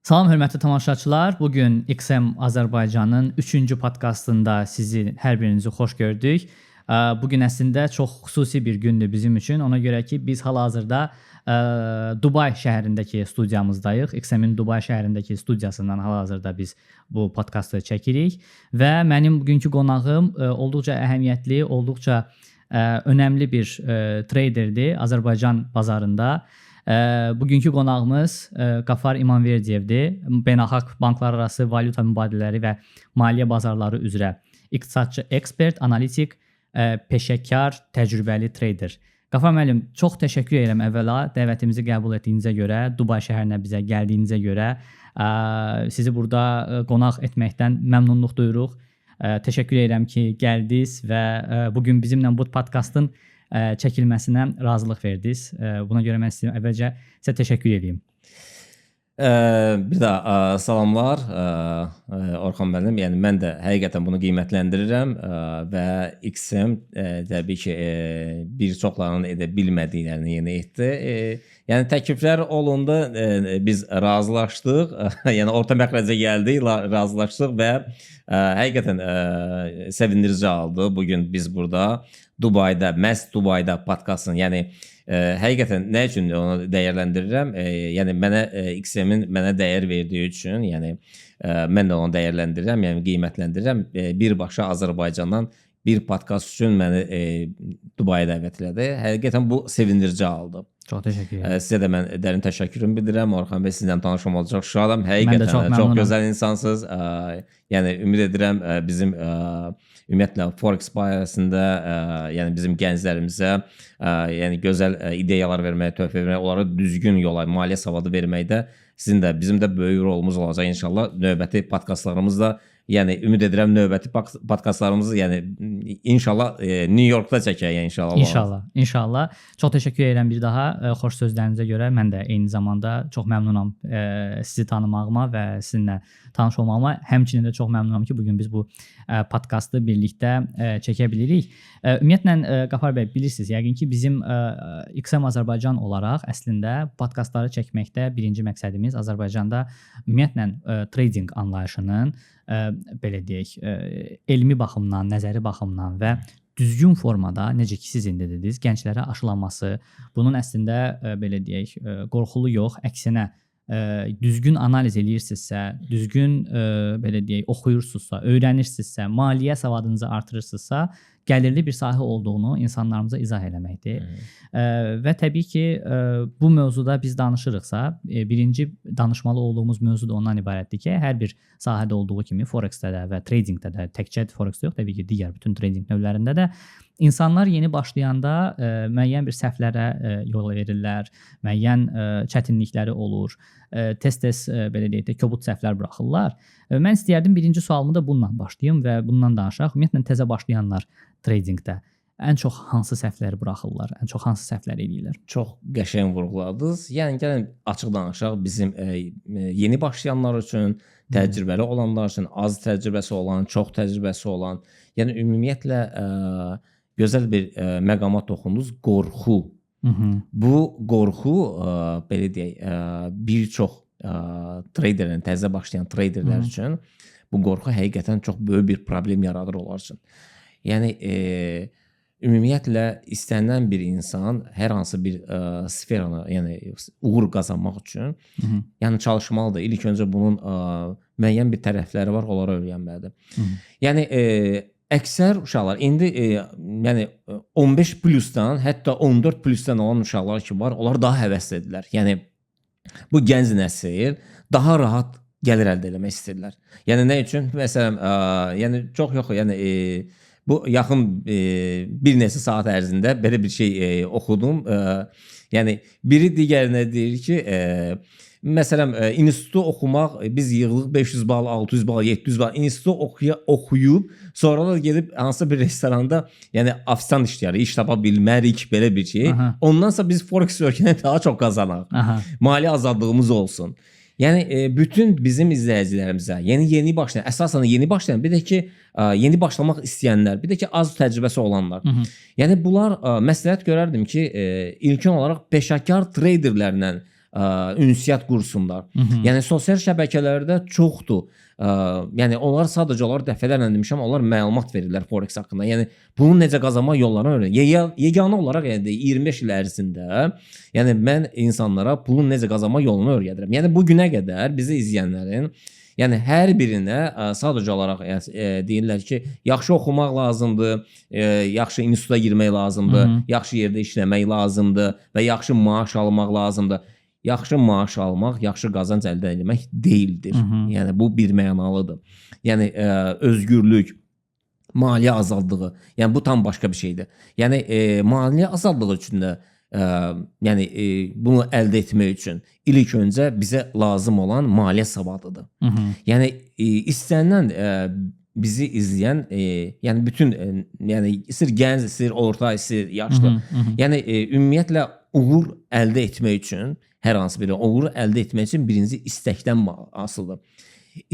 Salam hörmətli tamaşaçılar. Bugün XM Azərbaycanın 3-cü podkastında sizi hər birinizi xoş gördük. Bugün əslində çox xüsusi bir gündür bizim üçün. Ona görə ki, biz hal-hazırda Dubay şəhərindəki studiyamızdayıq. XM-in Dubay şəhərindəki studiyasından hal-hazırda biz bu podkastı çəkirik və mənim bugünkü qonağım olduqca əhəmiyyətli, olduqca önəmli bir traderdir Azərbaycan bazarında. Bugünkü qonağımız Qafar İmanverdiyevdir. Beynəlxalq banklararası valyuta mübadilələri və maliyyə bazarları üzrə iqtisadçı, ekspert, analitik, peşəkar, təcrübəli trader. Qafar müəllim, çox təşəkkür edirəm əvvəla dəvətimizi qəbul etdiyinizə görə, Dubay şəhərinə bizə gəldiyinizə görə. Sizi burada qonaq etməkdən məmnunluq duyuruq. Təşəkkür edirəm ki, gəldiniz və bugün bizimlə bu podkastın çəkilməsinə razılıq verdiniz. Buna görə mən sizə əvvəlcə təşəkkür edeyim. Bir daha salamlar Orxan müəllim. Yəni mən də həqiqətən bunu qiymətləndirirəm və XM təbii ki bir çoxlarının edə bilmədiklərini yenə etdi. Yəni təkliflər olundu, biz razılaşdıq. Yəni orta məxrəcə gəldik, razılaşdıq və həqiqətən sevindirici oldu. Bugün biz burada Dubayda, məhz Dubayda podkastın, yəni həqiqətən nə üçün onu dəyərləndirirəm? Yəni mənə XM-in mənə dəyər verdiyi üçün, yəni mən də onu dəyərləndirirəm, yəni qiymətləndirirəm. Birbaşa Azərbaycandan bir podkast üçün məni Dubaya dəvət elədi. Həqiqətən bu sevindirici oldu. Çox təşəkkür edirəm. Sizə də mən dərin təşəkkürümü bildirirəm. Orxan bəy, sizlə tanışım olacaq şadam. Həqiqətən çox gözəl insansınız. Yəni ümid edirəm bizim ümumiyyətlə Forex barəsində, yəni bizim gənclərimizə yəni gözəl ideyalar verməyə, töhfə verməyə, onlara düzgün yola, maliyyə savadı verməkdə sizin də, bizim də böyük rolumuz olacaq inşallah. Növbəti podkastlarımızda, yəni ümid edirəm növbəti podkastlarımızı, yəni inşallah New Yorkda çəkək inşallah. İnşallah. Çox təşəkkür edirəm bir daha xoş sözlərinizə görə. Mən də eyni zamanda çox məmnunam sizi tanımağıma və sizinlə tanış olmağıma. Həmçinin də çox məmnunam ki, bugün biz bu podkastı birlikdə çəkə bilirik. Ümumiyyətlə Qafar bəy, bilirsiniz, yəqin ki, bizim XM Azərbaycan olaraq əslində podkastları çəkməkdə birinci məqsədimiz Azərbaycanda ümumiyyətlə trading anlayışının belə deyək, elmi baxımdan, nəzəri baxımdan və düzgün formada, necə ki siz indi dediniz, gənclərə aşılanması, bunun əslində belə deyək, qorxulu yox, əksinə düzgün analiz eləyirsinizsə, düzgün belə deyək, oxuyursunuzsa, öyrənirsinizsə, maliyyə savadınızı artırırsınızsa, gəlirli bir sahə olduğunu insanlarımıza izah eləməkdir. Və təbii ki, bu mövzuda biz danışırıqsa, birinci danışmalı olduğumuz mövzu da ondan ibarətdir ki, hər bir sahədə olduğu kimi Forex-də də və tradingdə də, təkcə Forex-də yox, təbii ki, digər bütün trading növlərində də insanlar yeni başlayanda müəyyən bir səhvlərə yol verirlər, müəyyən çətinlikləri olur, tez-tez belə deyək də kobud səhvlər buraxırlar. Mən istəyərdim birinci sualımı da bununla başlayım və bundan danışaq. Ümumiyyətlə təzə başlayanlar tradingdə ən çox hansı səhvləri buraxırlar, ən çox hansı səhvləri edirlər? Çox qəşəng vurğuladınız. Yəni gəlin açıq danışaq, bizim yeni başlayanlar üçün, təcrübəli olanlar üçün, az təcrübəsi olan, çox təcrübəsi olan, yəni ümumiyyətlə gözəl bir məqama toxundunuz, qorxu. Bu qorxu belə deyək, bir çox traderlərin, təzə başlayan traderlər üçün bu qorxu həqiqətən çox böyük bir problem yaradır onlar üçün. Yəni ümumiyyətlə istənilən bir insan hər hansı bir sferanı, yəni uğur qazanmaq üçün yəni çalışmalıdır. İlk öncə bunun müəyyən bir tərəfləri var, onları öyrənməlidir. Yəni əksər uşaqlar indi yəni 15 plusdan, hətta 14 plusdan olan uşaqlar ki var, onlar daha həvəslidirlər. Yəni bu gənc nəsil daha rahat gəlir əldə etmək istəyirlər. Yəni nə üçün? Məsələn, yəni çox yox, yəni bu yaxın bir neçə saat ərzində belə bir şey oxudum. Yəni biri digərinə deyir ki, məsələn, institutu oxumaq, biz yığılıq 500 bal, 600 bal, 700 bal institutu oxuyub, sonra da gedib hansısa bir restoranda, yəni ofisant işləyir, iş tapa bilmərik, belə bir şey. Ondansa biz Forex ölkəndə daha çox qazanaq. Mali azadlığımız olsun. Yəni bütün bizim izləyicilərimizə, yəni yeni başlayan, əsasən yeni başlayan, bir də ki yeni başlamaq istəyənlər, bir də ki az təcrübəsi olanlar. Yəni bunlar məsləhət görərdim ki, ilkin olaraq peşəkar traderlərlə ünsiyyət qursunlar. Yəni sosial şəbəkələrdə çoxdur. Yəni onlar sadəcə olaraq dəfələrlə demişəm, onlar məlumat verirlər Forex haqqında. Yəni bunu necə qazanmaq yollarını öyrənir. Yeganə olaraq yəni 25 il ərzində yəni mən insanlara pulun necə qazanmaq yolunu öyrədirəm. Yəni bu günə qədər bizi izləyənlərin yəni hər birinə sadəcə olaraq deyirlər ki, yaxşı oxumaq lazımdır, yaxşı instituta girmək lazımdır, yaxşı yerdə işləmək lazımdır və yaxşı maaş almaq lazımdır. Yaxşı maaş almaq, yaxşı qazanc əldə etmək deyildir. Yəni bu birmənalıdır. Yəni özgürlük, maliyyə azadlığı, yəni bu tam başqa bir şeydir. Yəni maliyyə azadlığı üçün də yəni bunu əldə etmək üçün ilk öncə bizə lazım olan maliyyə savadıdır. Yəni istənilən bizi izləyən yəni bütün yəni istər gənc, istər orta, istər yaşlı. Yəni ümumiyyətlə uğur əldə etmək üçün hər hansı bir uğur əldə etmək üçün birinci istəkdən asılıdır.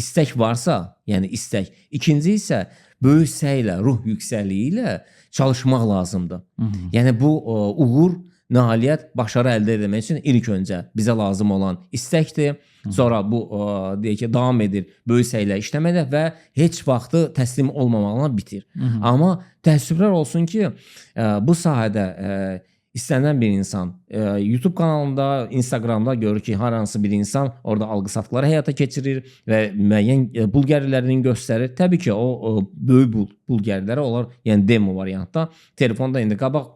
İstək varsa, yəni istək. İkinci isə böyük səylə, ruh yüksəkliyi ilə çalışmaq lazımdır. Yəni bu uğur, nailiyyət, başarı əldə etmək üçün ilk öncə bizə lazım olan istəkdir. Sonra bu deyək ki, davam edir böyük səylə işləməklə və heç vaxtı təslim olmamaqla bitir. Amma təəssüflər olsun ki, bu sahədə istənilən bir insan YouTube kanalında, Instagramda görür ki, hər hansı bir insan orada alqı-satqıları həyata keçirir və müəyyən pul gəlirlərini göstərir. Təbii ki, o böyük pul gəlirləri olar, yəni demo variantda. Telefonda indi qabaq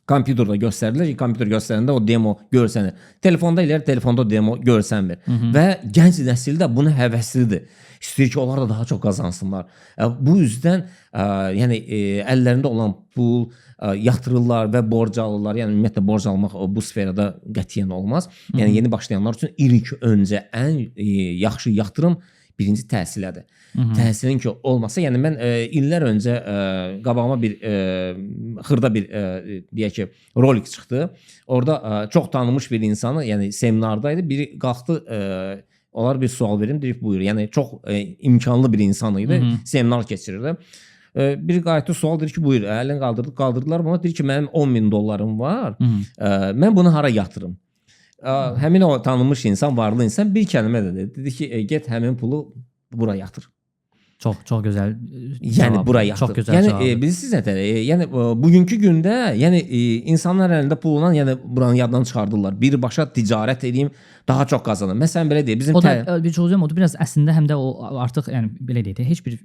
kompüterdə göstərilir ki, kompüter göstərəndə o demo görsənir. Telefonda ilə telefonda demo görsənmir. Və gənc nəsil də bunu həvəslidir. İstəyir ki, onlar da daha çox qazansınlar. Bu üzdən yəni əllərində olan pul yatırırlar və borc alırlar. Yəni ümumiyyətlə borc almaq bu sferada qətiyyən olmaz. Yəni yeni başlayanlar üçün ilk öncə ən yaxşı yatırım birinci təhsilədir. Təhsilin ki olmasa, yəni mən illər öncə qabağıma bir xırda bir deyək ki rolik çıxdı. Orada çox tanınmış bir insanı, yəni seminardaydı. Biri qalxdı, onlar bir sual verim, deyir buyur. Yəni çox imkanlı bir insan idi, seminar keçirirdi. Bir qayıtdı sual, deyir ki buyur, əlini qaldırdılar bana, deyir ki mənim 10.000 dollarım var, mən bunu hara yatırım? Həmin o tanınmış insan, varlı insan bir kəlmə də dedi ki, get həmin pulu bura yatır. Çox gözəl. Yəni bura yatır. Çox gözəl. Yəni bilirsiniz nətər? Yəni bugünkü gündə, yəni insanlar əlində pulla, yəni buranı yaddan çıxardırlar. Birbaşa ticarət edeyim, daha çox qazanır. Məsələn belə deyək, bizim o da bir çoxum, o da biraz əslində həm də o artıq yəni belə deyək, heç bir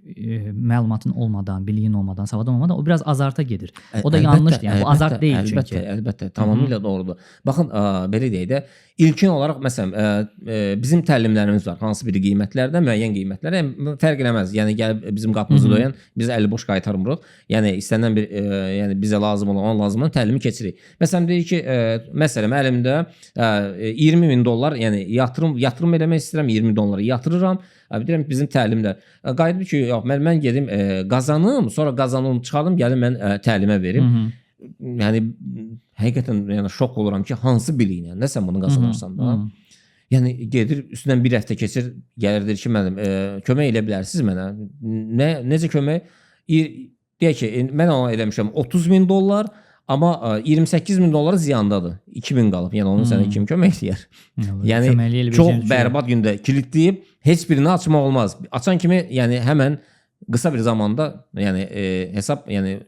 məlumatın olmadan, biliyin olmadan, savadın olmadan o biraz azarta gedir. O da yanlışdır. Yəni bu azart deyil çünki. Əlbəttə, tamamilə doğrudur. Baxın, belə deyək də, ilkin olaraq məsələn bizim təlimlərimiz var. Hansı bir qiymətlərdə, müəyyən qiymətlərə fərq eləməz. Yəni gəlib bizim qapımızı döyən, biz əli boş qaytarmırıq. Yəni istənilən bir yəni bizə lazım olan, ona lazım olan təlimi keçirik. Məsələn deyir ki, məsələn əlimdə 20.000 dollar, yəni yatırım eləmək istəyirəm, 20 dolları yatırıram. Deyirəm bizim təlimlər. Qayıdıb ki, yox, mən gedim qazanım, sonra qazanım, çıxardım, gəlim mən təlimə verim. Yəni həqiqətən yəni şok oluram ki, hansı biliklə nə sən bunu qazanırsan da. Yəni gedir, üstündən bir həftə keçir, gəlir deyir ki, mənim kömək edə bilərsiniz mənə. Necə kömək? Deyək ki, mən ona eləmişəm 30.000 dollar, amma 28.000 dolları ziyandadır. 2.000 qalıb. Yəni onu sənə kim kömək eləyər? Yəni çox bərbad gündə kilitləyib heç birini açmaq olmaz. Açan kimi yəni həmən qısa bir zamanda yəni hesab yəni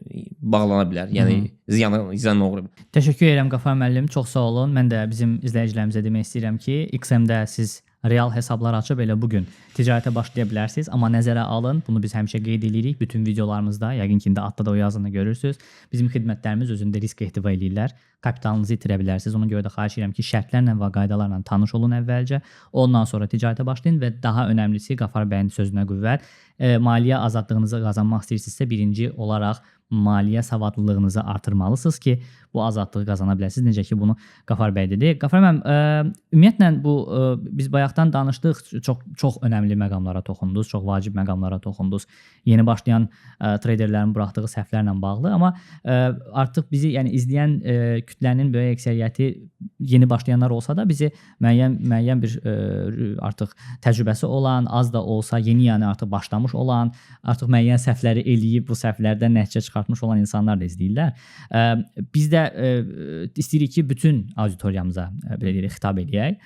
bağlana bilər. Yəni ziyan uğrayıb. Təşəkkür edirəm Qafar müəllim, çox sağ olun. Mən də bizim izləyicilərimizə demək istəyirəm ki, XM-də siz real hesablar açıb elə bugün ticarətə başlaya bilərsiniz. Amma nəzərə alın, bunu biz həmişə qeyd edirik bütün videolarımızda. Yəqin ki, indi altda da o yazını görürsüz. Bizim xidmətlərimiz özündə risk ehtiva eləyirlər. Kapitalınızı itirə bilərsiniz. Ona görə də xahiş edirəm ki, şərtlərlə və qaydalarla tanış olun əvvəlcə. Ondan sonra ticarətə başlayın və daha önəmlisi Qafar bəyin sözünə qüvvət. Maliyyə azadlığınızı qazanmaq istəyirsinizsə, birinci olaraq maliyyə savadlılığınızı artırmalısınız ki, bu azadlığı qazana biləsiniz. Necə ki, bunu Qafar bəy dedi. Qafar müəllim, ümumiyyətlə bu biz bayaqdan danışdıq, çox önəmli məqamlara toxundunuz, çox vacib məqamlara toxundunuz. Yeni başlayan treyderlərin buraxdığı səhvlərlə bağlı, amma artıq bizi yəni izləyən kütlənin böyük əksəriyyəti yeni başlayanlar olsa da bizi müəyyən bir artıq təcrübəsi olan, az da olsa yeni yəni artıq başlamış olan, artıq müəyyən səhvləri eləyib bu səhvlərdən nəticə çıxartmış olan insanlar da izləyirlər. Biz də də istəyirik ki, bütün auditoriyamıza belə deyək, xitab eləyək.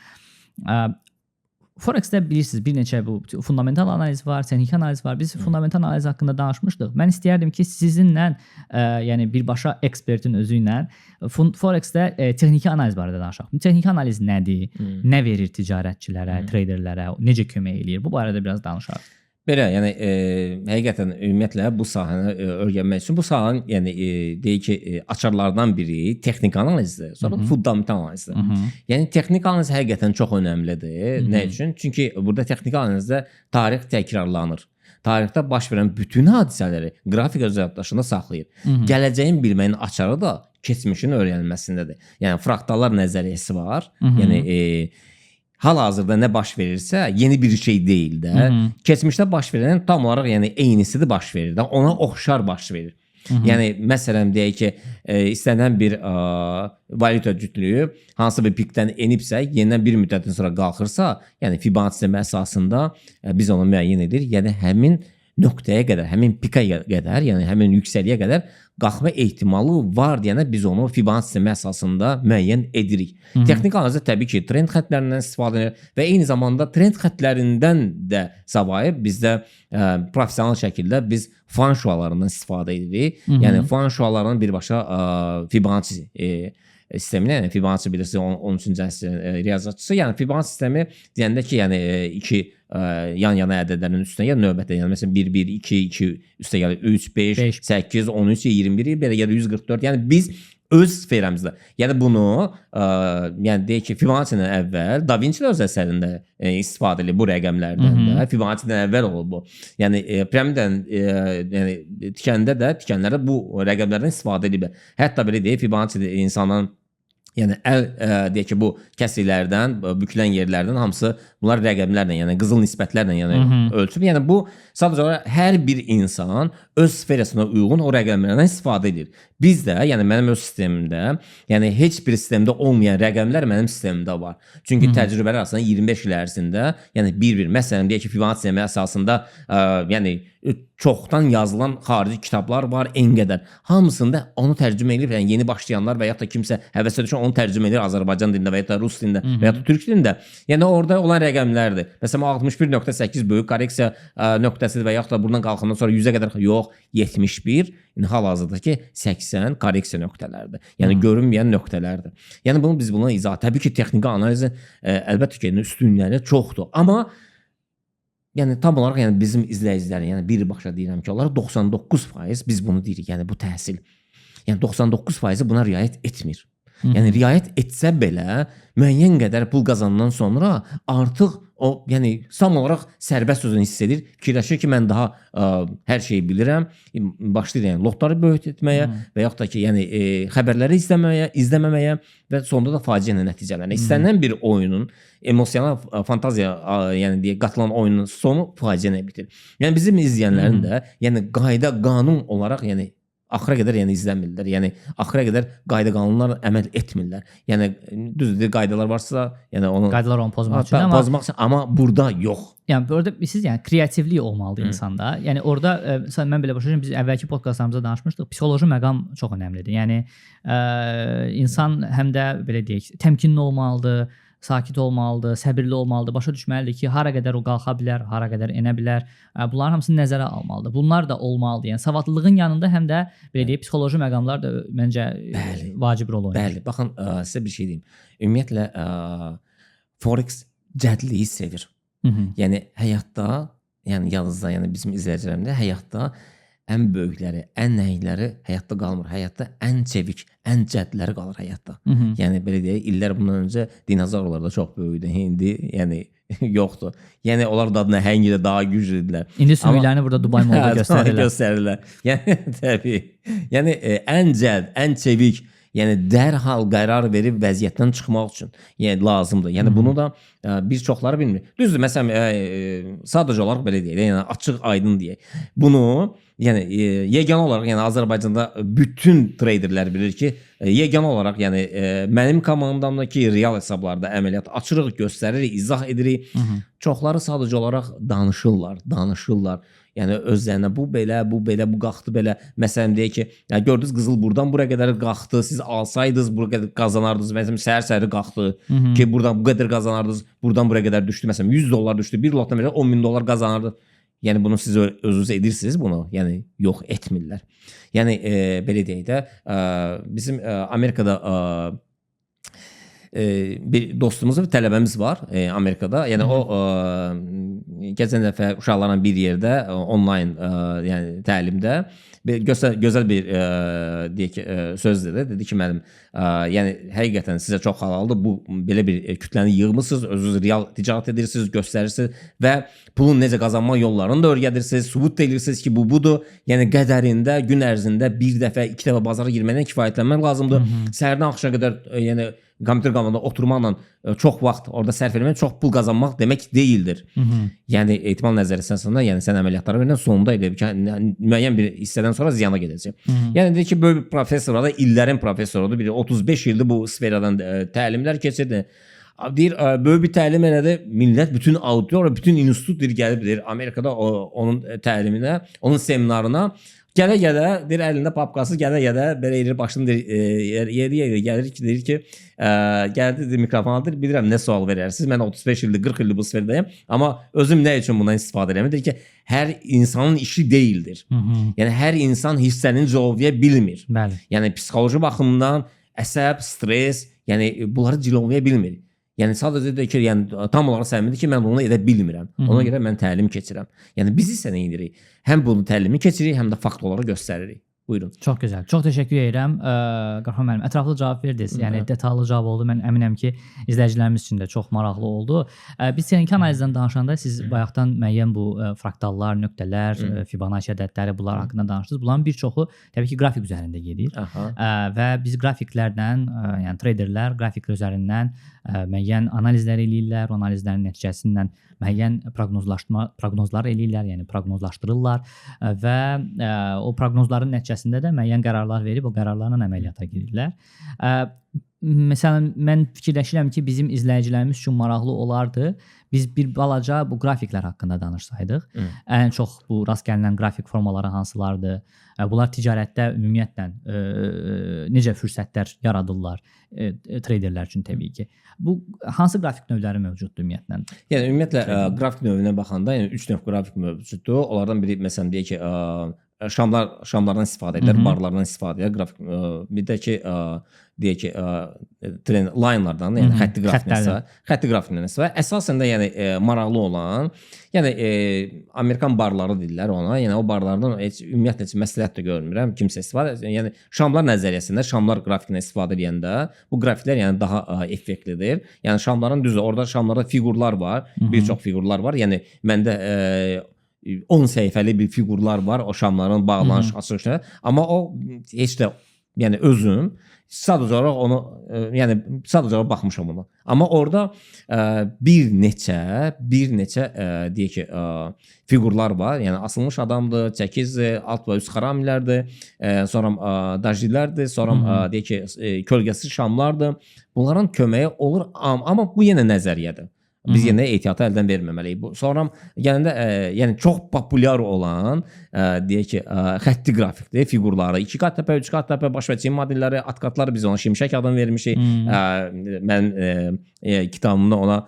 Forex-də bilirsiniz, bir neçə bu fundamental analiz var, texniki analiz var. Biz fundamental analiz haqqında danışmışdıq. Mən istəyərdim ki, sizinlə, yəni birbaşa ekspertin özü ilə Forex-də texniki analiz barədə danışaq. Texniki analiz nədir? Nə verir ticarətçilərə, treyderlərə, necə kömək eləyir? Bu barədə biraz danışaq. Belə, yəni həqiqətən ümumiyyətlə bu sahəni öyrənmək üçün bu sahənin yəni deyək ki, açarlardan biri texniki analizdir, sonra fundamental analizdir. Yəni texniki analiz həqiqətən çox önəmlidir. Nə üçün? Çünki burada texniki analizdə tarix təkrarlanır. Tarixdə baş verən bütün hadisələri qrafik öz yaddaşında saxlayır. Gələcəyin bilməyin açarı da keçmişin öyrənilməsindədir. Yəni fraktallar nəzəriyyəsi var. Yəni hal-hazırda nə baş verirsə, yeni bir şey deyil də. Keçmişdə baş verən tam olaraq yəni eynisidir baş verir də. Ona oxşar baş verir. Yəni məsələn deyək ki, istənilən bir valyuta cütlüyü hansı bir pikdən enibsə, yenidən bir müddətdən sonra qalxırsa, yəni Fibonacci sistemi əsasında biz onu müəyyən edirik. Yəni həmin nöqtəyə qədər, həmin pika qədər, yəni həmin yüksəliyə qədər qalxma ehtimalı var deyənə biz onu Fibonacci sistemi əsasında müəyyən edirik. Texniki analizdə təbii ki, trend xəttlərindən istifadə edilir və eyni zamanda trend xəttlərindən də savayı bizdə professional şəkildə biz fan şualarından istifadə edirik. Yəni fan şualarının birbaşa Fibonacci sisteminə, yəni Fibonacci bilirsiniz 13-cü əsrin riyaziyyatçısı. Yəni Fibonacci sistemi deyəndə ki, yəni iki yan-yana ədədlərin üstünə gəlir növbətdə. Yəni məsələn 1 1 2 2 üstə gəlir 3 5 8 13 21 belə gəlir 144. Yəni biz öz sferamızda. Yəni bunu yəni deyək ki, Fibonacci-dən əvvəl Da Vinci öz əsərində istifadə edilir bu rəqəmlərdən də. Fibonacci-dən əvvəl olub bu. Yəni piramidadan yəni tikənlərdə bu rəqəmlərdən istifadə ediblər. Hətta belə deyək, Fibonacci insanın yəni deyək ki, bu kəsrlərdən, bükülən yerlərdən hamısı bunlar rəqəmlərlə, yəni qızıl nisbətlərlə yəni ölçülür. Yəni bu sadəcə olaraq hər bir insan öz sferasına uyğun o rəqəmlərdən istifadə edir. Biz də, yəni mənim öz sistemimdə, yəni heç bir sistemdə olmayan rəqəmlər mənim sistemimdə var. Çünki təcrübələr arasında 25 il ərzində, yəni bir-bir, məsələn deyək ki, Fibonacci sistemi əsasında yəni çoxdan yazılan xarici kitablar var, en qədər. Hamısında onu tərcümə edib, yəni yeni başlayanlar və ya da kimsə həvəsə düşən onu tərcümə edir Azərbaycan dilində və ya da rus dilində və ya da türk dilində. Yəni orada olan rəqəmlərdir. Məsələn 61.8 böyük korreksiya nöqtəsidir və ya da buradan qalxandan sonra 100-ə qədər yox, 71 hal-hazırdakı 80 korreksiya nöqtələrdir. Yəni görünməyən nöqtələrdir. Yəni bunu biz buna izah. Təbii ki, texniki analizin əlbəttə ki, üstünləri çoxdur. Amma yəni tam olaraq yəni bizim izləyicilərin, yəni birbaşa deyirəm ki, onlara 99% biz bunu deyirik. Yəni bu təhsil. Yəni 99% buna riayət etmir. Yəni riayət etsə belə müəyyən qədər pul qazanandan sonra artıq o yəni tam olaraq sərbəst özünü hiss edir. Fikirləşir ki, mən daha hər şeyi bilirəm. Başlayır yəni lotları böyütməyə və yaxud da ki, yəni xəbərləri izləməməyə və sonunda da faciə ilə nəticələnir. İstənilən bir oyunun emosional fantaziya yəni deyə qatılan oyunun sonu faciə ilə bitir. Yəni bizim izləyənlərin də yəni qayda, qanun olaraq yəni axıra qədər yəni izləmirlər. Yəni axıra qədər qayda qanunlara əməl etmirlər. Yəni düzdür, qaydalar varsa, yəni onu qaydalar onu pozmaq üçün, amma burada yox. Yəni burada siz yəni kreativlik olmalıdır insanda. Yəni orada mən belə başa düşürəm, biz əvvəlki podkastlarımızda danışmışdıq. Psixoloji məqam çox önəmlidir. Yəni insan həm də belə deyək, təmkinli olmalıdır, sakit olmalıdır, səbirli olmalıdır, başa düşməlidir ki, hara qədər o qalxa bilər, hara qədər enə bilər. Bunların hamısını nəzərə almalıdır. Bunlar da olmalıdır. Yəni savadlılığın yanında həm də belə deyək, psixoloji məqamlar da məncə vacib rol oynayır. Bəli, baxın, sizə bir şey deyim. Ümumiyyətlə Forex cədliyi sevir. Yəni həyatda, yəni yalnızca yəni bizim izləyicilərimdə həyatda ən böyükləri, ən nəhiyləri həyatda qalmır. Həyatda ən çevik, ən cəddləri qalır həyatda. Yəni belə deyək, illər bundan öncə dinozavrlar da çox böyük idi. İndi yəni yoxdur. Yəni onlar da nəhəng ilə daha güclüdülər. İndi sümüklərini burada Dubai Mall'da göstərirlər. Yəni təbii. Yəni ən cəld, ən çevik, yəni dərhal qərar verib vəziyyətdən çıxmaq üçün yəni lazımdır. Yəni bunu da bir çoxları bilmir. Düzdür, məsələn sadəcə olaraq belə deyək, yəni açıq, aydın deyək. Bunu yəni yeganə olaraq, yəni Azərbaycanda bütün treyderlər bilir ki, yeganə olaraq, yəni mənim komandamdakı real hesablarda əməliyyat açırıq, göstəririk, izah edirik. Çoxları sadəcə olaraq danışırlar. Yəni özlərinə bu belə, bu qalxdı belə. Məsələn deyək ki, gördünüz qızıl buradan bura qədər qalxdı. Siz alsaydınız bura qədər qazanardınız. Məsələn səhər qalxdı ki, buradan bu qədər qazanardınız. Buradan bura qədər düşdü. Məsələn $100 düşdü. Bir lotdan belə $10.000 qazanardınız. Yəni bunu siz özünüz edirsiniz bunu. Yəni yox etmirlər. Yəni belə deyək də, bizim Amerikada bir dostumuz, bir tələbəmiz var Amerikada. Yəni o keçən dəfə uşaqlarla bir yerdə onlayn yəni təlimdə gözəl bir deyək söz dedi. Dedi ki, müəllim, yəni həqiqətən sizə çox halaldır. Bu belə bir kütləni yığmısınız, özünüz real ticarət edirsiniz, göstərirsiniz və pulun necə qazanma yollarını da öyrədirsiniz, sübut edirsiniz ki, bu budur. Yəni qədərində gün ərzində bir dəfə, iki dəfə bazara girməkdən kifayətlənmək lazımdır. Səhərdən axşama qədər yəni kompüter qabağında oturmaqla çox vaxt orada sərf etmək, çox pul qazanmaq demək deyildir. Yəni ehtimal nəzəriyyəsində, yəni sən əməliyyatları verən sonunda elə ki, müəyyən bir hissədən sonra ziyana gedəcək. Yəni deyir ki, böyük bir professor da, illərin professorudur. Bir 35 ildir bu sferadan təlimlər keçirdi. Deyir, böyük bir təlim elədi. Millət, bütün auditoriya, bütün institut gəlib Amerikada onun təliminə, onun seminarına. Gələ-gələ, deyir, əlində papkası, gələ-gələ belə edir, başını gəlir ki, deyir ki, gəldi, mikrofon aldır, bilirəm nə sual verərsiniz. Mən 35 ildir, 40 ildir bu sferdayım, amma özüm nə üçün bundan istifadə edirəm? Deyir ki, hər insanın işi deyildir. Yəni, hər insan hissəni cilovlaya bilmir. Yəni, psixoloji baxımdan əsəb, stres, yəni, bunları cilovlaya bilmir. Yəni sadəcə deyir ki, yəni tam olaraq səmimidir ki, mən bunu edə bilmirəm. Ona görə mən təlim keçirəm. Yəni biz isə nə edirik? Həm bunu təlimi keçiririk, həm də fakt olaraq göstəririk. Buyurun. Çox gözəl. Çox təşəkkür edirəm. Qahraman müəllim, ətraflı cavab verdiniz. Yəni detallı cavab oldu. Mən əminəm ki, izləyicilərimiz üçün də çox maraqlı oldu. Biz texniki analizdən danışanda siz bayaqdan müəyyən bu fraktallar, nöqtələr, Fibonacci ədədləri bunlar haqqında danışdınız. Bunların bir çoxu təbii ki, qrafik üzərində gedir. Və biz qrafiklərdən, yəni traderlər qrafiklər üzərindən müəyyən analizlər eləyirlər, o analizlərin nəticəsindən müəyyən proqnozlar eləyirlər, yəni proqnozlaşdırırlar və o proqnozların nəticəsində də müəyyən qərarlar verib o qərarlarla əməliyyata girirlər. Məsələn, mən fikirləşirəm ki, bizim izləyicilərimiz üçün maraqlı olardı. Biz bir balaca bu qrafiklər haqqında danışsaydıq. Ən çox bu rast gəlinən qrafik formaları hansılardır? Bunlar ticarətdə ümumiyyətlə necə fürsətlər yaradırlar traderlər üçün təbii ki. Bu hansı qrafik növləri mövcuddur ümumiyyətlə? Yəni ümumiyyətlə qrafik növünə baxanda, yəni 3 növ qrafik mövcuddur. Onlardan biri məsələn deyək ki, şamlardan istifadə edir, barlardan istifadə edir. Qrafik bir də ki, deyək ki, trend linelardan, yəni xətti qrafiklərdən və əsasən də yəni maraqlı olan, yəni Amerikan barları deyirlər ona. Yəni o barlardan ümumiyyətlə heç məsləhət də görmürəm kimsə istifadə. Yəni şamlar nəzəriyyəsində, şamlar qrafikinə istifadə edəndə bu qrafiklər yəni daha effektlidir. Yəni şamların düzdür, orada şamlarda fiqurlar var, bir çox fiqurlar var. Yəni məndə 10 səhifəli bir fiqurlar var, o şamların bağlanış açılışları. Amma o heç də yəni özüm sadəcə olaraq onu yəni sadəcə olaraq baxmışam ona. Amma orada bir neçə deyək ki, fiqurlar var. Yəni asılmış adamdır, çəkizdir, alt və üst xaramillərdir, sonra dajlilərdir, sonra deyək ki, kölgəsiz şamlardır. Bunların köməyi olur, amma bu yenə nəzəriyyədir. Biz yenə ehtiyatı əldən verməməliyik. Sonra gələndə yəni çox populyar olan deyək ki, xətti qrafikdir, fiqurları, 2 kat təpə, 3 kat təpə, baş və çiyin modelləri, at katları biz ona şimşək adını vermişik. Mən kitabımda ona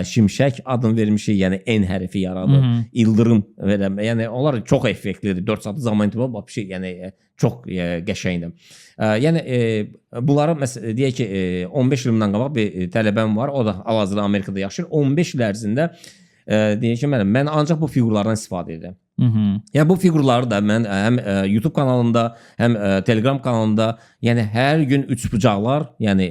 şimşək adını vermişik, yəni N hərfi yaradır, ildırım verəm. Yəni onlar çox effektlidir. 4 saatlı zaman intervalı bir şey, yəni çox qəşəngdir. Yəni bunları məsələn deyək ki, 15 ildən qabaq bir tələbəm var. O da hal-hazırda Amerikada yaşayır. 15 il ərzində deyək ki, mən ancaq bu fiqurlardan istifadə edirəm. Yəni bu fiqurları da mən həm YouTube kanalında, həm Telegram kanalında, yəni hər gün üçbucaqlar, yəni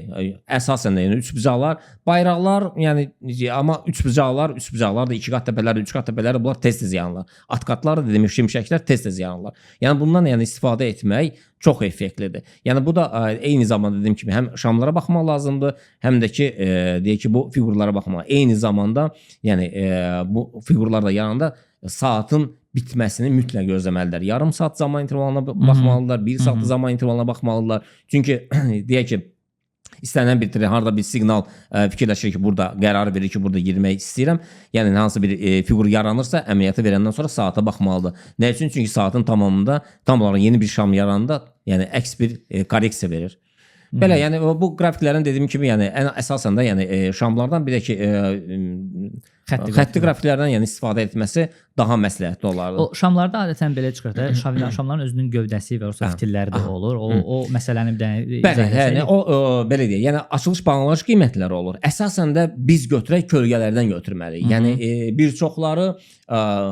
əsasən də yəni üçbucaqlar, bayraqlar, yəni amma üçbucaqlar da 2 qat təpələri, 3 qat təpələri bunlar tez-tez yanırlar. At katları da demiş şimşəklər tez-tez yanırlar. Yəni bundan yəni istifadə etmək çox effektlidir. Yəni bu da eyni zamanda dediyim kimi həm şamlara baxmaq lazımdır, həm də ki deyək ki bu fiqurlara baxmaq. Eyni zamanda yəni bu fiqurlar da yanında saatın bitməsini mütləq gözləməlidirlər. Yarım saat zaman intervalına baxmalıdırlar, 1 saat zaman intervalına baxmalıdırlar. Çünki deyək ki, istənilən bir harda bir siqnal fikirləşir ki, burada qərar verir ki, burada girmək istəyirəm. Yəni hansı bir fiqur yaranırsa, əməliyyatı verəndən sonra saata baxmalıdır. Nə üçün? Çünki saatın tamamında tam olaraq yeni bir şam yarananda, yəni əks bir korreksiya verir. Belə, yəni bu qrafiklərin dediyim kimi, yəni ən əsasən də yəni şamlardan bir də ki xətti qrafiklərdən yəni istifadə etməsi daha məsləhətli olardı. O şamlarda adətən belə çıxır da, şamların özünün gövdəsi və o fitilləri də olur. O məsələni bir dənə bəli, yəni o belə deyək. Yəni açılış bağlanış qiymətləri olur. Əsasən də biz götürək kölgələrdən götürməliyik. Yəni bir çoxları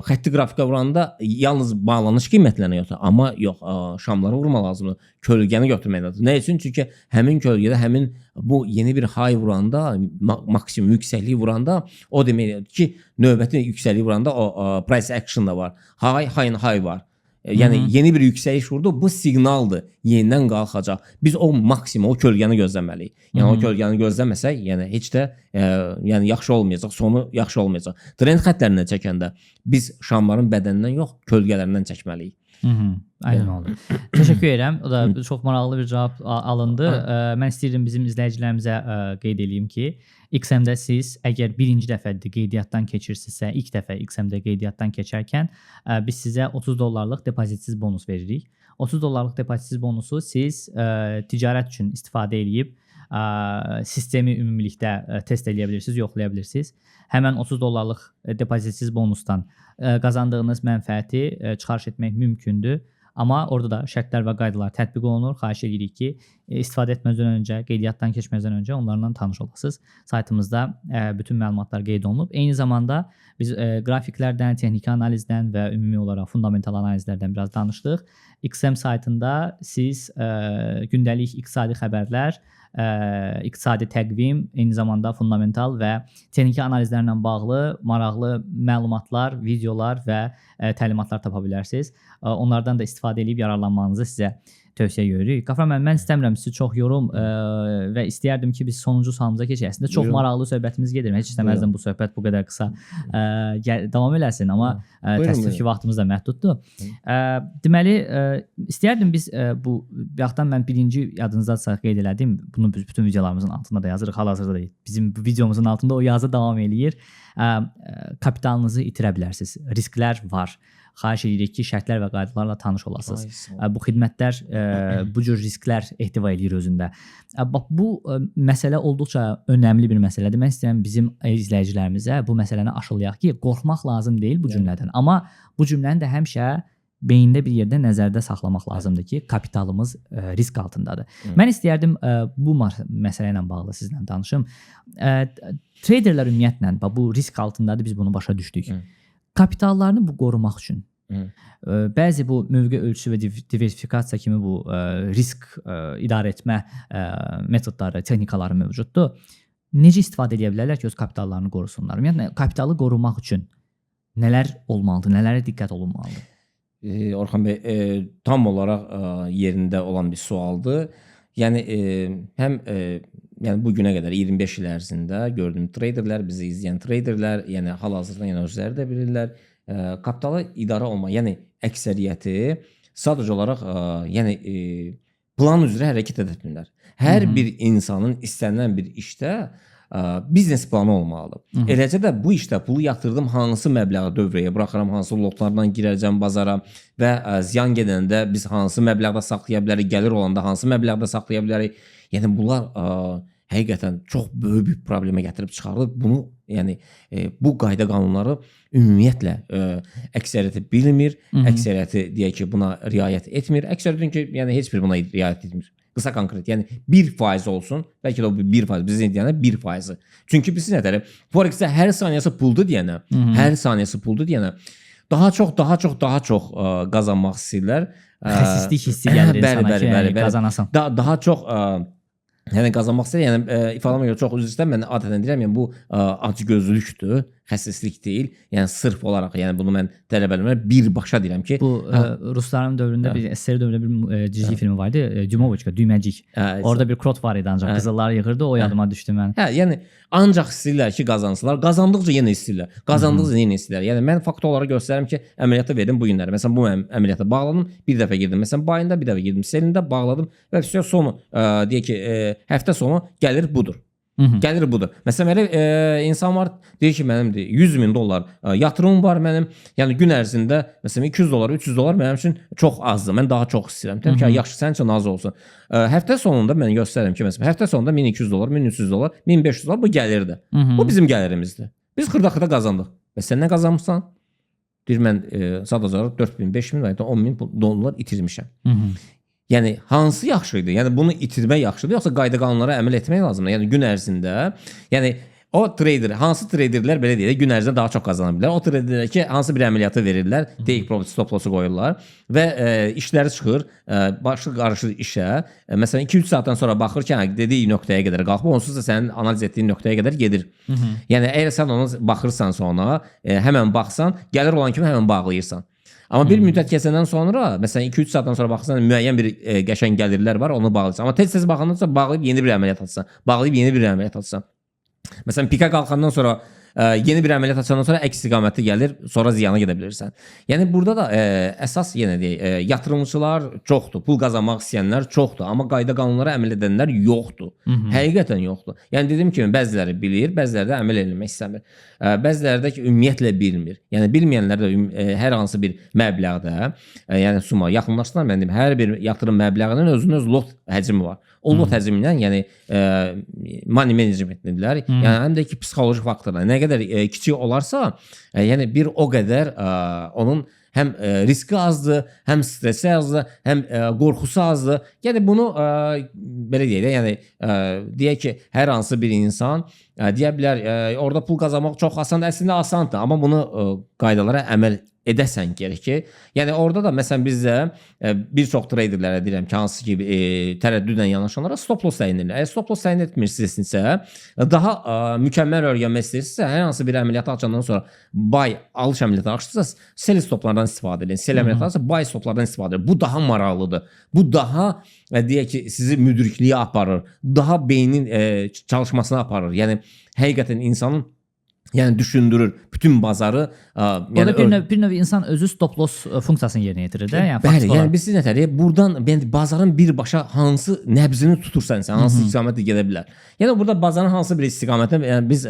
xətti qrafikə vuranda yalnız bağlanış qiymətlərinə götürür, amma yox, şamları vurmaq lazımdır. Kölgəni götürmək lazımdır. Nə üçün? Çünki həmin kölgədə həmin bu yeni bir high vuranda, maksimum yüksəkliyi vuranda, o deməkdir ki, növbəti yüksəkliyi vuranda o price action da var. High var. Yəni yeni bir yüksəliş vurdu, bu siqnaldır. Yenidən qalxacaq. Biz o maksimum, o kölgəni gözləməliyik. Yəni o kölgəni gözləməsək, yəni heç də yəni yaxşı olmayacaq, sonu yaxşı olmayacaq. Trend xəttlərindən çəkəndə biz şamların bədənindən yox, kölgələrindən çəkməliyik. Aynen oldu. Təşəkkür edirəm. O da çox maraqlı bir cavab alındı. Mən istəyirdim bizim izləyicilərimizə qeyd edeyim ki, XM-də siz əgər birinci dəfədir qeydiyyatdan keçirsinizsə, ilk dəfə XM-də qeydiyyatdan keçərkən biz sizə $30 depozitsiz bonus veririk. $30 depozitsiz bonusu siz ticarət üçün istifadə edib sistemi ümumilikdə test edə bilirsiniz, yoxlaya bilirsiniz. Həmən $30 depozitsiz bonusdan qazandığınız mənfəəti çıxarış etmək mümkündür. Amma orada da şərtlər və qaydalar tətbiq olunur. Xahiş edirik ki, istifadə etməzdən öncə, qeydiyyatdan keçməzdən öncə onlarla tanış olasınız. Saytımızda bütün məlumatlar qeyd olunub. Eyni zamanda biz qrafiklərdən, texniki analizdən və ümumi olaraq fundamental analizlərdən biraz danışdıq. XM saytında siz gündəlik iqtisadi xəbərlər, iqtisadi təqvim, eyni zamanda fundamental və texniki analizlərlə bağlı maraqlı məlumatlar, videolar və təlimatlar tapa bilərsiniz. Onlardan da istifadə edib yararlanmanızı sizə tövsiyə edirik. Qafran müəllim, mən istəmirəm sizi çox yorum və istəyərdim ki, biz sonuncu sualımıza keçək. Əslində çox maraqlı söhbətimiz gedir. Heç istəməzdim bu söhbət bu qədər qısa davam eləsin, amma təəssüf ki, vaxtımız da məhduddur. Deməli, istəyərdim biz bu yaxdan mən birinci yadınızdadsa qeyd elədim. Bunu biz bütün videolarımızın altında da yazırıq. Hal-hazırda da bizim videomuzun altında o yazı davam eləyir. Kapitalınızı itirə bilərsiniz. Risklər var. Xahiş edirik ki, şərtlər və qaydalarla tanış olasınız. Bu xidmətlər bu cür risklər ehtiva edir özündə. Bu məsələ olduqca önəmli bir məsələdir. Mən istəyirəm bizim izləyicilərimizə bu məsələni aşılayaq ki, qorxmaq lazım deyil bu cümlədən. Amma bu cümləni də həmişə beyində bir yerdə nəzərdə saxlamaq lazımdır ki, kapitalımız risk altındadır. Mən istəyərdim bu məsələ ilə bağlı sizlə danışım. Traderlər ümumiyyətlə bu risk altındadır, biz bunu başa düşdük. Kapitallarını bu qorumaq üçün bəzi bu mövqe ölçüsü və diversifikasiya kimi bu risk idarə etmə metodları, texnikaları mövcuddur. Necə istifadə edə bilərlər ki, öz kapitallarını qorusunlar? Yəni kapitalı qorumaq üçün nələr olmalıdır, nələrə diqqət olunmalıdır? Orxan bəy, tam olaraq yerində olan bir sualdır. Yəni həm yəni bu günə qədər 25 il ərzində gördüyüm traderlər, bizi izləyən traderlər, yəni hal-hazırda yəni özləri də bilirlər, kapitalı idarə olma, yəni əksəriyyəti sadəcə olaraq yəni plan üzrə hərəkət etmirlər. Hər bir insanın istənilən bir işdə biznes planı olmalıdır. Eləcə də bu işdə pulu yatırdım, hansı məbləği dövrəyə buraxıram, hansı lotlardan girəcəm bazara və ziyan gedəndə biz hansı məbləğdə saxlaya bilərik, gəlir olanda hansı məbləğdə saxlaya bilərik. Yəni bunlar həqiqətən çox böyük bir problemə gətirib çıxarır. Bunu, yəni bu qayda qanunları ümumiyyətlə əksəriyyəti bilmir, əksəriyyəti deyək ki, buna riayət etmir. Əksəriyyətin ki, yəni heç bir buna riayət etmir. Qısa konkret, yəni 1% olsun, bəlkə də o 1%, bizim deyənə 1%. Çünki biz nədəri, Forex-də hər saniyəsi puldur deyənə, hər saniyəsi puldur deyənə daha çox qazanmaq istəyirlər. Xəsislik hissi gəlir insana ki, qazanasan. Daha çox yəni qazanmaq istəyir, yəni ifadəmə görə çox üzr istəyirəm, mən adətən deyirəm, yəni bu acgözlükdür. xəssislik deyil. Yəni sırf olaraq, yəni bunu mən tələbələrimə birbaşa deyirəm ki, Bu Rusların dövründə bir SSR dövründə bir cizgi filmi var idi. Dümovoçka, Düyməcik. Orada bir krot var idi ancaq qızılları yığırdı. O yadıma düşdü mən. Yəni ancaq istəyirlər ki, qazansınlar. Qazandıqca yenə istəyirlər. Qazandıqca yenə istəyirlər. Yəni mən fakt olaraq göstərirəm ki, əməliyyata verdim bu günləri. Məsələn, bu əməliyyata bağladım, bir dəfə girdim. Məsələn, bayında bir dəfə girdim, selində bağladım və sonu deyək ki, həftə sonu gəlir budur. Gəlir budur. Məsələn, elə insan var, deyir ki, mənim $100.000 yatırımım var mənim. Yəni gün ərzində məsələn $200, $300 mənim üçün çox azdır. Mən daha çox istəyirəm. Deyirəm ki, yaxşı sənin üçün az olsun. Həftə sonunda mən göstərirəm ki, məsələn, həftə sonunda $1200, $1300, $1500 bu gəlirdi. Bu bizim gəlirimizdir. Biz xırda-xırda qazandıq. Və sən nə qazanmısan? Deyir mən sadəcə $4000, $5000 və ya $10.000 itirmişəm. Yəni hansı yaxşı idi? Yəni bunu itirmək yaxşıdır, yoxsa qayda qanunlara əməl etmək lazımdır? Yəni gün ərzində, yəni o trader, hansı traderlər belə deyək, gün ərzində daha çox qazana bilər. O traderlər ki, hansı bir əməliyyatı verirlər, take profit stop loss-u qoyurlar və işləri çıxır, başı qarışır işə. Məsələn 2-3 saatdan sonra baxır ki, dediyi nöqtəyə qədər qalxıb, onsuz da sənin analiz etdiyin nöqtəyə qədər gedir. Yəni əgər sən ona baxırsan sonra, həmən baxsan, gəlir olan kimi həmən bağlayırsan. Amma bir müddət keçəndən sonra, məsələn 2-3 saatdan sonra baxırsan, müəyyən bir qəşəng gəlirlər var, onu bağlayırsan. Amma tez-tez baxandan sonra bağlayıb yeni bir əməliyyat atsan, bağlayıb yeni bir əməliyyat atsan. Məsələn pika qalxandan sonra yeni bir əməliyyat açandan sonra əks istiqamətli gəlir, sonra ziyana gedə bilirsən. Yəni burada da əsas yenə deyək, yatırımçılar çoxdur, pul qazanmaq istəyənlər çoxdur, amma qayda qanunlara əməl edənlər yoxdur. Həqiqətən yoxdur. Yəni dediyim kimi bəziləri bilir, bəziləri də əməl etmək istəmir. Bəziləri də ki, ümumiyyətlə bilmir. Yəni bilməyənlər də hər hansı bir məbləğdə, yəni suma yaxınlaşdılar, mən deyim, hər bir yatırım məbləğinin özünün öz lot həcmi var. O lot həcmindən, yəni money managementdirlər. Yəni həm də ki, psixoloji faktorlar. Nə qədər kiçik olarsa, yəni bir o qədər onun həm riski azdır, həm stresi azdır, həm qorxusu azdır. Yəni bunu belə deyək də, yəni deyək ki, hər hansı bir insan deyə bilər, orada pul qazanmaq çox asandır, əslində asandır, amma bunu qaydalara əməl edəsən gerək ki, yəni orada da məsələn bizdə bir çox traderlərə deyirəm ki, hansı ki tərəddüdlə yanaşanlara stop loss təyin edirlər. Əgər stop loss təyin etmirsinizsə, daha mükəmməl öyrənmək istəyirsinizsə, hər hansı bir əməliyyatı açandan sonra buy alış əməliyyatı açdınızsa, sell stoplardan istifadə edin. Sell əməliyyatı açsa buy stoplardan istifadə edin. Bu daha maraqlıdır. Bu daha deyək ki, sizi müdrikliyə aparır. Daha beynin çalışmasına aparır. Yəni həqiqətən insanın yəni düşündürür bütün bazarı. Yəni bir növ insan özü stop loss funksiyasını yerinə yetirir də, yəni bəli, yəni biz nətər buradan bazarın birbaşa hansı nəbzini tutursan sən, hansı istiqamətə gedə bilər. Yəni burada bazarın hansı bir istiqamətə, yəni biz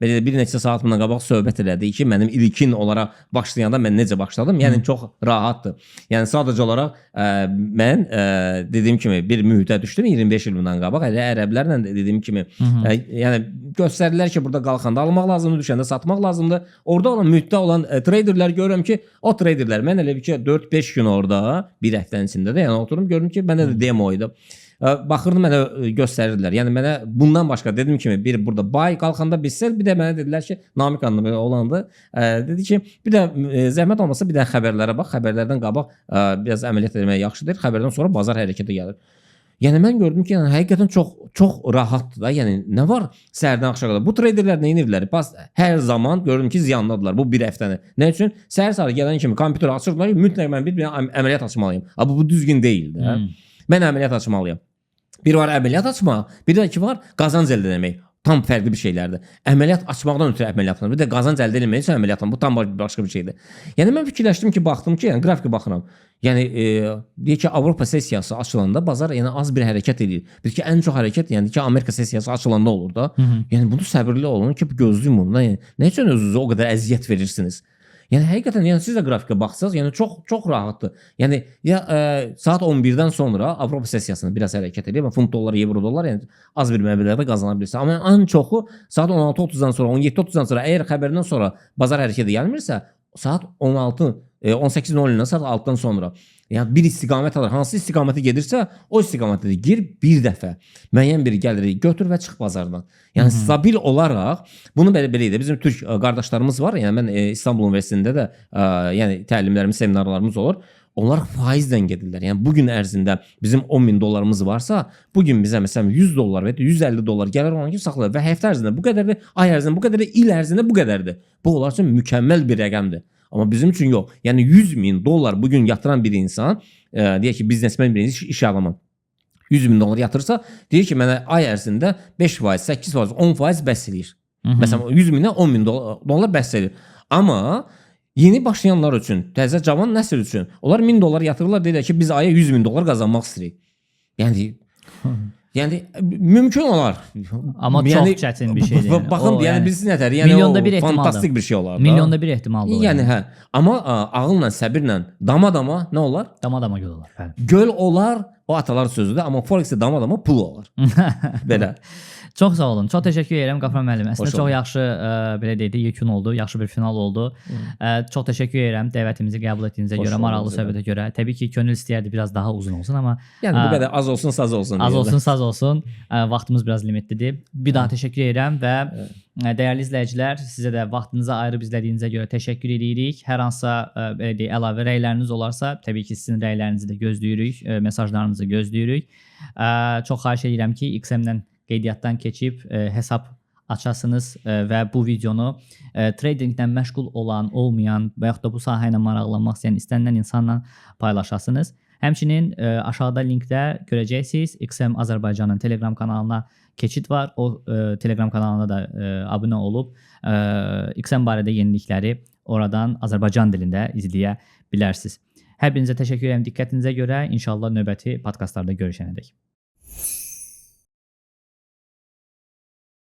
belə bir neçə saat bundan qabaq söhbət elədik ki, mənim ilkin olaraq başlayanda mən necə başladım? Yəni çox rahatdır. Yəni sadəcə olaraq mən dediyim kimi bir mühitə düşdüm 25 il bundan qabaq. Elə ərəblərlə dediyim kimi, yəni göstərdilər ki, burada qalxanda almaq lazımdır, düşəndə satmaq lazımdır. Orada olan mühitdə olan traderlər görürəm ki, o traderlər mən elə bir ki 4-5 gün orada, bir həftənin içində də, yəni oturum gördüm ki, məndə də demo idi. Baxırdım, mənə göstərirdilər. Yəni mənə bundan başqa dediyim kimi bir burada buy qalxanda bir sell, bir də mənə dedilər ki, Namiq xanım belə olandı. Dedi ki, bir də zəhmət olmasa bir də xəbərlərə bax, xəbərlərdən qabaq biraz əməliyyat etmək yaxşıdır. Xəbərdən sonra bazar hərəkətə gəlir. Yəni mən gördüm ki, yəni həqiqətən çox rahatdır da. Yəni nə var səhərdən axşama qədər? Bu traderlər nə edirlər? Hər zaman gördüm ki, ziyandadılar bu bir həftəni. Nə üçün? Səhər gələn kimi kompüteri açırdılar ki, mütləq mən bir əməliyyat açmalıyım. Amma bu düzgün deyil də. Mən əməliyyat açmalıyım. Bir var əməliyyat açmaq, bir də ki var qazanc əldə etmək. Tam fərqli bir şeylərdir. Əməliyyat açmaqdan ötürü əməliyyat açmaq, bir də qazanc əldə etmək üçün əməliyyat açmaq, bu tam başqa bir şeydir. Yəni mən fikirləşdim ki, baxdım ki, yəni qrafikə baxıram. Yəni deyək ki, Avropa sessiyası açılanda bazar yəni az bir hərəkət edir. Bir ki, ən çox hərəkət yəni ki, Amerika sessiyası açılanda olur da. Yəni bunu səbirli olun ki, gözləyin bunu. Yəni nə üçün özünüzə o qədər əziyyət verirsiniz? Yəni həqiqətən yəni siz də qrafikə baxsaz, yəni çox rahatdır. Yəni ya saat 11-dən sonra Avropa sessiyasında biraz hərəkət edir. Funt dollar, evro dollar, yəni az bir məbləğdə qazana bilirsən. Amma ən çoxu saat 16:30-dan sonra, 17:30-dan sonra əgər xəbərdən sonra bazar hərəkətə gəlmirsə, saat 18:00-dan saat 6-dan sonra yəni bir istiqamət alır. Hansı istiqamətə gedirsə, o istiqamətə gir bir dəfə. Müəyyən bir gəliri götür və çıx bazardan. Yəni stabil olaraq bunu belə idi. Bizim türk qardaşlarımız var. Yəni mən İstanbul Universitetində də yəni təlimlərimiz, seminarlarımız olur. onlar faizlə gedirlər. Yəni bu gün ərzində bizim 10.000 dollarımız varsa, bu gün bizə məsələn 100 dollar və ya 150 dollar gəlir olan ki saxlayır və həftə ərzində bu qədərdir, ay ərzində bu qədərdir, il ərzində bu qədərdir. Bu onlar üçün mükəmməl bir rəqəmdir. Amma bizim üçün yox. Yəni 100.000 dollar bu gün yatıran bir insan, deyək ki, biznesmen bir insan, iş adamı 100.000 dollar yatırsa, deyir ki, mənə ay ərzində 5%, 8%, 10% bəs eləyir. Məsələn 100.000-dən 10.000 dollar bəs eləyir. Amma yeni başlayanlar üçün, təzə cavan nəsil üçün onlar 1000 dollar yatırırlar, deyirlər ki, biz aya 100.000 dollar qazanmaq istəyirik. Yəni mümkün olar. Amma çox çətin bir şeydir. Yəni. Baxın, yəni biz nətər, yəni o fantastik bir şey olar da. Milyonda bir ehtimaldır. Yəni hə. Amma ağılla, səbirlə, dama-dama nə olar? Dama-dama göl olar. Bəli. Göl olar, o atalar sözüdür, amma Forex-də dama-dama pul olar. Belə. Çox sağ olun. Çox təşəkkür edirəm Qafran müəllim. Əslində çox yaxşı belə deyək, yekun oldu, yaxşı bir final oldu. Çox təşəkkür edirəm dəvətimizi qəbul etdiyinizə görə, maraqlı söhbətə görə. Təbii ki, könül istəyərdi biraz daha uzun olsun, amma yəni bu qədər az olsun, saz olsun. Az olsun, saz olsun. Vaxtımız biraz limitlidir. Bir daha təşəkkür edirəm və dəyərli izləyicilər, sizə də vaxtınızı ayırıb izlədiyinizə görə təşəkkür edirik. Hər hansısa belə deyək, əlavə rəyləriniz olarsa, təbii ki, sizin rəylərinizi də gözləyirik, mesajlarınızı gözləyirik. Çox xahiş edirəm ki, XM-dən qeydiyyatdan keçib hesab açasınız və bu videonu tradinglə məşğul olan, olmayan və yaxud da bu sahə ilə maraqlanmaq istəyən istənilən insanla paylaşasınız. Həmçinin aşağıda linkdə görəcəksiniz XM Azərbaycanın Telegram kanalına keçid var. O Telegram kanalına da abunə olub XM barədə yenilikləri oradan Azərbaycan dilində izləyə bilərsiniz. Hər birinizə təşəkkür edirəm diqqətinizə görə. İnşallah növbəti podkastlarda görüşənədək.